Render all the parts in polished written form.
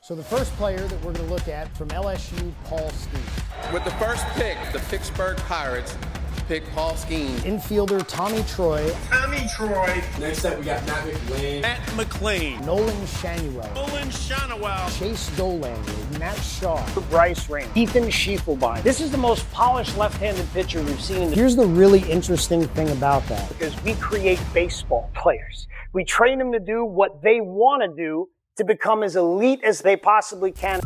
So the first player that we're going to look at from LSU, Paul Skeens. With the first pick, the Pittsburgh Pirates pick Paul Skeens. Infielder Tommy Troy. Next up, we got Matt McLean. Nolan Shanuel. Chase Dolander. Matt Shaw. Bryce Rain. Ethan Schiefelbein. This is the most polished left-handed pitcher we've seen in the... Here's the really interesting thing about that. Because we create baseball players. We train them to do what they want to do to become as elite as they possibly can.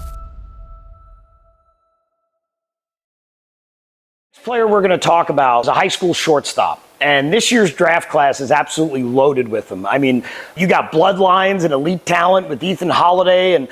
This player we're going to talk about is a high school shortstop. And this year's draft class is absolutely loaded with them. I mean, you got bloodlines and elite talent with Ethan Holiday and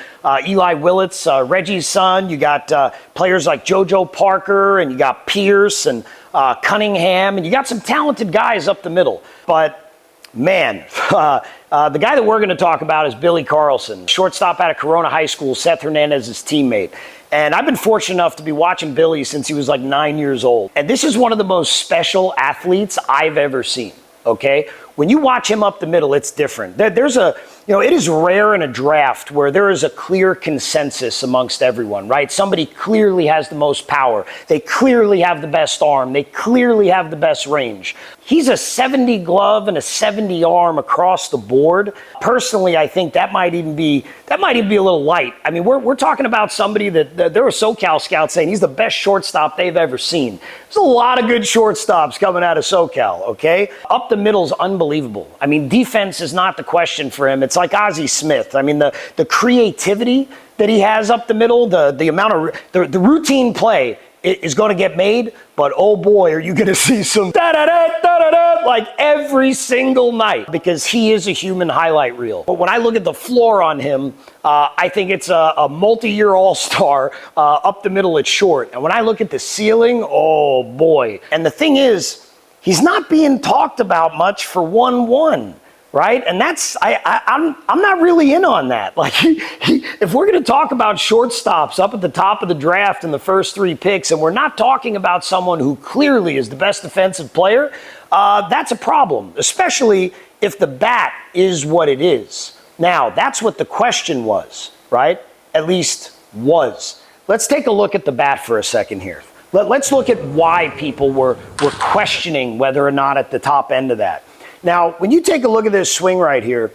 Eli Willits, Reggie's son. You got players like JoJo Parker, and you got Pierce and Cunningham, and you got some talented guys up the middle. But man, the guy that we're going to talk about is Billy Carlson, shortstop out of Corona High School, Seth Hernandez's teammate. And I've been fortunate enough to be watching Billy since he was like 9 years old. And this is one of the most special athletes I've ever seen, okay? When you watch him up the middle, it's different. There's a, it is rare in a draft where there is a clear consensus amongst everyone, right? Somebody clearly has the most power. They clearly have the best arm. They clearly have the best range. He's a 70 glove and a 70 arm across the board. Personally, I think that might even be a little light. I mean, we're talking about somebody that there were SoCal scouts saying he's the best shortstop they've ever seen. There's a lot of good shortstops coming out of SoCal, okay? Up the middle's unbelievable. I mean, defense is not the question for him. It's like Ozzie Smith. I mean, the creativity that he has up the middle, the amount of the routine play is going to get made, but oh boy, are you going to see some da-da-da, like every single night, because he is a human highlight reel. But when I look at the floor on him, I think it's a multi-year all-star up the middle at short. And when I look at the ceiling, oh boy. And the thing is, he's not being talked about much for 1-1. Right? And that's, I'm not really in on that. Like, if we're going to talk about shortstops up at the top of the draft in the first 3 picks, and we're not talking about someone who clearly is the best defensive player, that's a problem, especially if the bat is what it is. Now, that's what the question was, right? At least was. Let's take a look at the bat for a second here. Let's look at why people were questioning whether or not at the top end of that. Now, when you take a look at this swing right here,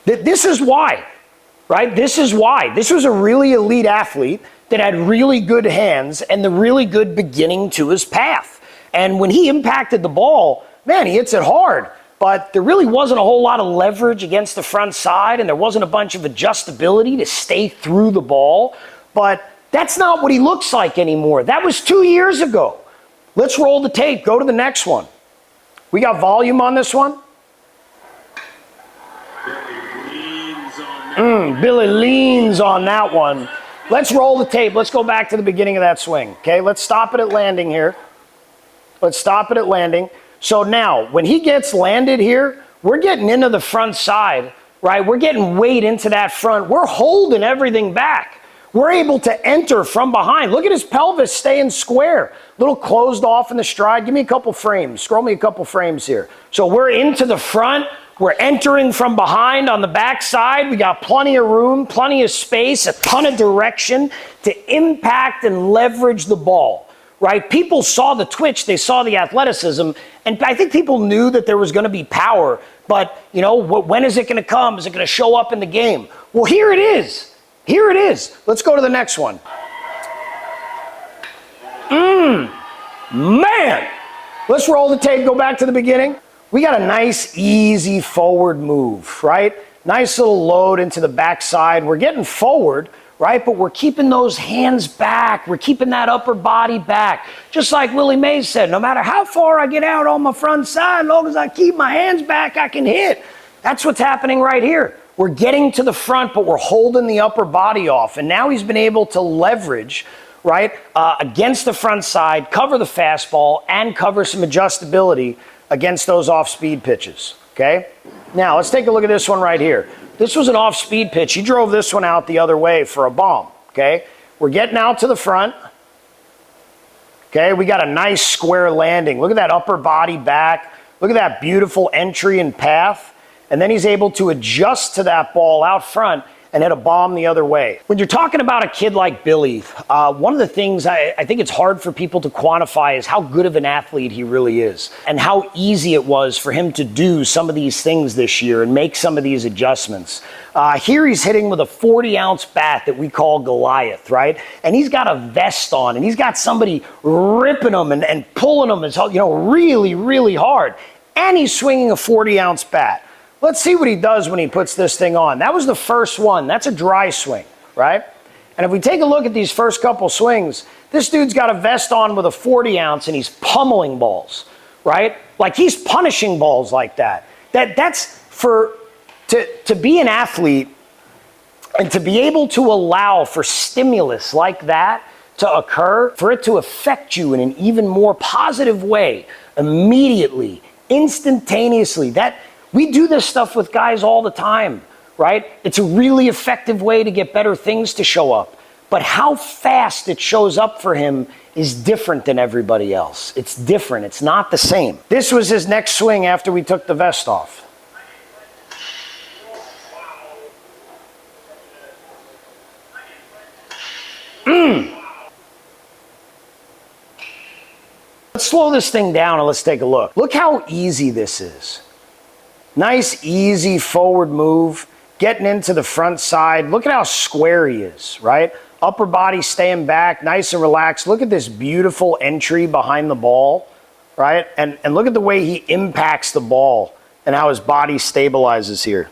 this is why, right? This is why. This was a really elite athlete that had really good hands and the really good beginning to his path. And when he impacted the ball, man, he hits it hard. But there really wasn't a whole lot of leverage against the front side, and there wasn't a bunch of adjustability to stay through the ball. But that's not what he looks like anymore. That was 2 years ago. Let's roll the tape. Go to the next one. We got volume on this one? Billy leans on that one. Let's roll the tape. Let's go back to the beginning of that swing. Okay, let's stop it at landing here. Let's stop it at landing. So now, when he gets landed here, we're getting into the front side, right? We're getting weight into that front. We're holding everything back. We're able to enter from behind. Look at his pelvis staying square. A little closed off in the stride. Give me a couple frames. Scroll me a couple frames here. So we're into the front. We're entering from behind on the back side. We got plenty of room, plenty of space, a ton of direction to impact and leverage the ball, right? People saw the twitch. They saw the athleticism. And I think people knew that there was going to be power. But, when is it going to come? Is it going to show up in the game? Well, here it is. Here it is. Let's go to the next one. Man. Let's roll the tape, go back to the beginning. We got a nice, easy forward move, right? Nice little load into the backside. We're getting forward, right? But we're keeping those hands back. We're keeping that upper body back. Just like Willie Mays said, no matter how far I get out on my front side, as long as I keep my hands back, I can hit. That's what's happening right here. We're getting to the front, but we're holding the upper body off. And now he's been able to leverage, right, against the front side, cover the fastball, and cover some adjustability against those off-speed pitches, okay? Now, let's take a look at this one right here. This was an off-speed pitch. He drove this one out the other way for a bomb, okay? We're getting out to the front. Okay, we got a nice square landing. Look at that upper body back. Look at that beautiful entry and path. And then he's able to adjust to that ball out front. and hit a bomb the other way. When you're talking about a kid like Billy, one of the things I think it's hard for people to quantify is how good of an athlete he really is, and how easy it was for him to do some of these things this year and make some of these adjustments. Here he's hitting with a 40-ounce bat that we call Goliath, right? And he's got a vest on, and he's got somebody ripping him and pulling him, really, really hard. And he's swinging a 40-ounce bat. Let's see what he does when he puts this thing on. That was the first one. That's a dry swing, right? And if we take a look at these first couple swings, this dude's got a vest on with a 40-ounce, and he's pummeling balls, right? Like he's punishing balls like that. That's to be an athlete and to be able to allow for stimulus like that to occur, for it to affect you in an even more positive way, immediately, instantaneously. That we do this stuff with guys all the time, right? It's a really effective way to get better things to show up. But how fast it shows up for him is different than everybody else. It's different. It's not the same. This was his next swing after we took the vest off. Let's slow this thing down and let's take a look. Look how easy this is. Nice, easy forward move, getting into the front side. Look at how square he is, right? Upper body staying back, nice and relaxed. Look at this beautiful entry behind the ball, right? And look at the way he impacts the ball and how his body stabilizes here.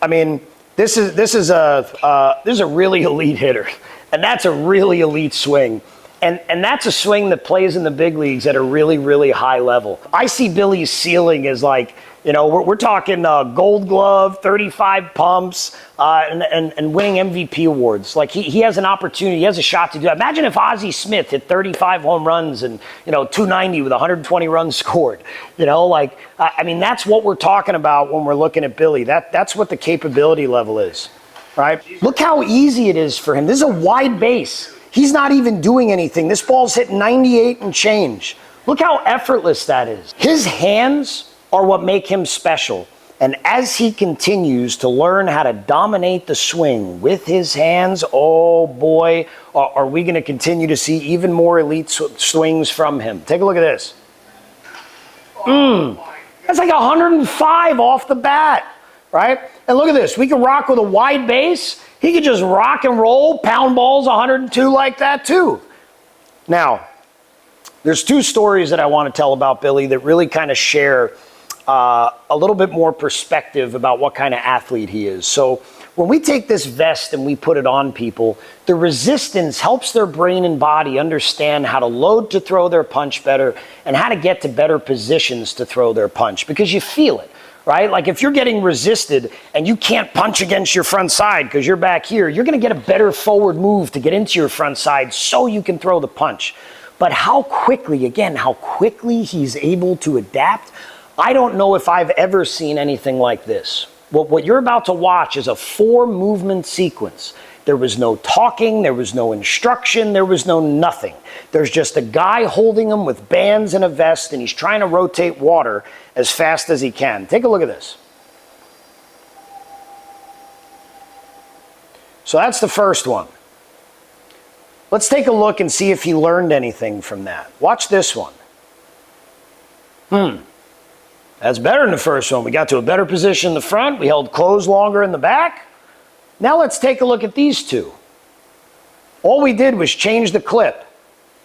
I mean, this is a really elite hitter, and that's a really elite swing. And that's a swing that plays in the big leagues at a really, really high level. I see Billy's ceiling as like, we're talking Gold Glove, 35 pumps, and winning MVP awards. Like he has an opportunity, he has a shot to do that. Imagine if Ozzie Smith hit 35 home runs and 290 with 120 runs scored. That's what we're talking about when we're looking at Billy. That's what the capability level is, right? Look how easy it is for him. This is a wide base. He's not even doing anything. This ball's hit 98 and change. Look how effortless that is. His hands are what make him special. And as he continues to learn how to dominate the swing with his hands, oh boy, are we going to continue to see even more elite swings from him. Take a look at this. That's like 105 off the bat, right? And look at this. We can rock with a wide base. He could just rock and roll, pound balls 102 like that too. Now, there's two stories that I want to tell about Billy that really kind of share a little bit more perspective about what kind of athlete he is. So when we take this vest and we put it on people, the resistance helps their brain and body understand how to load to throw their punch better and how to get to better positions to throw their punch, because you feel it. Right? Like if you're getting resisted and you can't punch against your front side because you're back here, you're going to get a better forward move to get into your front side so you can throw the punch. But how quickly he's able to adapt, I don't know if I've ever seen anything like this. What you're about to watch is a 4-movement sequence. There was no talking, there was no instruction, there was no nothing. There's just a guy holding him with bands and a vest, and he's trying to rotate water as fast as he can. Take a look at this. So that's the first one. Let's take a look and see if he learned anything from that. Watch this one. That's better than the first one. We got to a better position in the front. We held close longer in the back. Now let's take a look at these two. All we did was change the clip.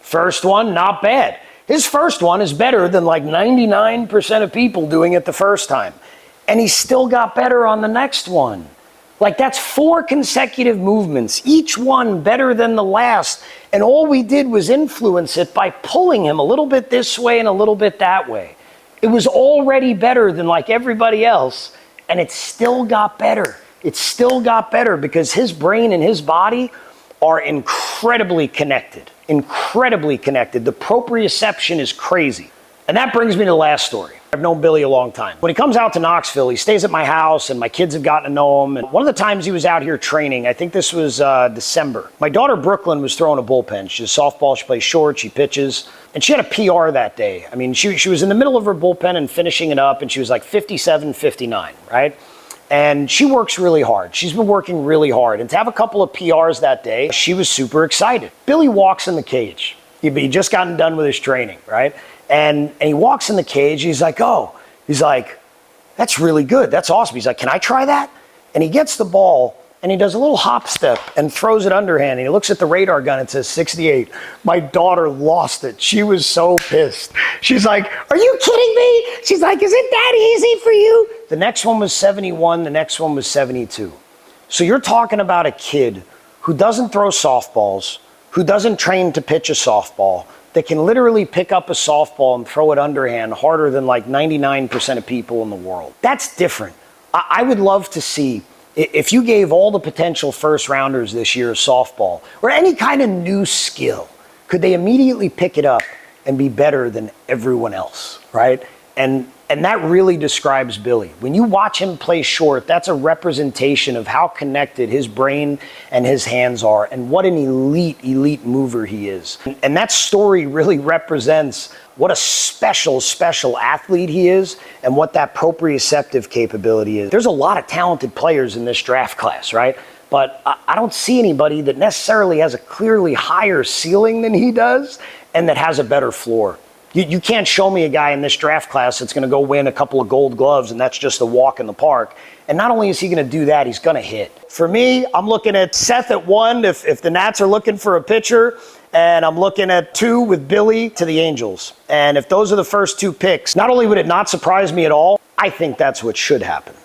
First one, not bad. His first one is better than like 99% of people doing it the first time. And he still got better on the next one. Like that's 4 consecutive movements, each one better than the last. And all we did was influence it by pulling him a little bit this way and a little bit that way. It was already better than like everybody else, and it still got better. It still got better because his brain and his body are incredibly connected. Incredibly connected. The proprioception is crazy. And that brings me to the last story. I've known Billy a long time. When he comes out to Knoxville, he stays at my house, and my kids have gotten to know him. And one of the times he was out here training, I think this was December, my daughter Brooklyn was throwing a bullpen. She's softball, she plays short, she pitches, and she had a PR that day. I mean, she was in the middle of her bullpen and finishing it up, and she was like 57, 59, right? And she works really hard. She's been working really hard. And to have a couple of PRs that day, she was super excited. Billy walks in the cage. He'd just gotten done with his training, right? And he walks in the cage. He's like, that's really good. That's awesome. He's like, can I try that? And he gets the ball and he does a little hop step and throws it underhand. And he looks at the radar gun. It says 68. My daughter lost it. She was so pissed. She's like, are you kidding me? She's like, is it that easy for you? The next one was 71. The next one was 72. So you're talking about a kid who doesn't throw softballs, who doesn't train to pitch a softball, that can literally pick up a softball and throw it underhand harder than like 99% of people in the world. That's different. I would love to see, if you gave all the potential first rounders this year a softball or any kind of new skill, could they immediately pick it up and be better than everyone else, right? And that really describes Billy. When you watch him play short, that's a representation of how connected his brain and his hands are and what an elite mover he is. And that story really represents what a special athlete he is and what that proprioceptive capability is. There's a lot of talented players in this draft class, right? But I don't see anybody that necessarily has a clearly higher ceiling than he does and that has a better floor. You can't show me a guy in this draft class that's going to go win a couple of gold gloves and that's just a walk in the park. And not only is he going to do that, he's going to hit. For me, I'm looking at Seth at 1 if the Nats are looking for a pitcher, and I'm looking at 2 with Billy to the Angels. And if those are the first 2 picks, not only would it not surprise me at all, I think that's what should happen.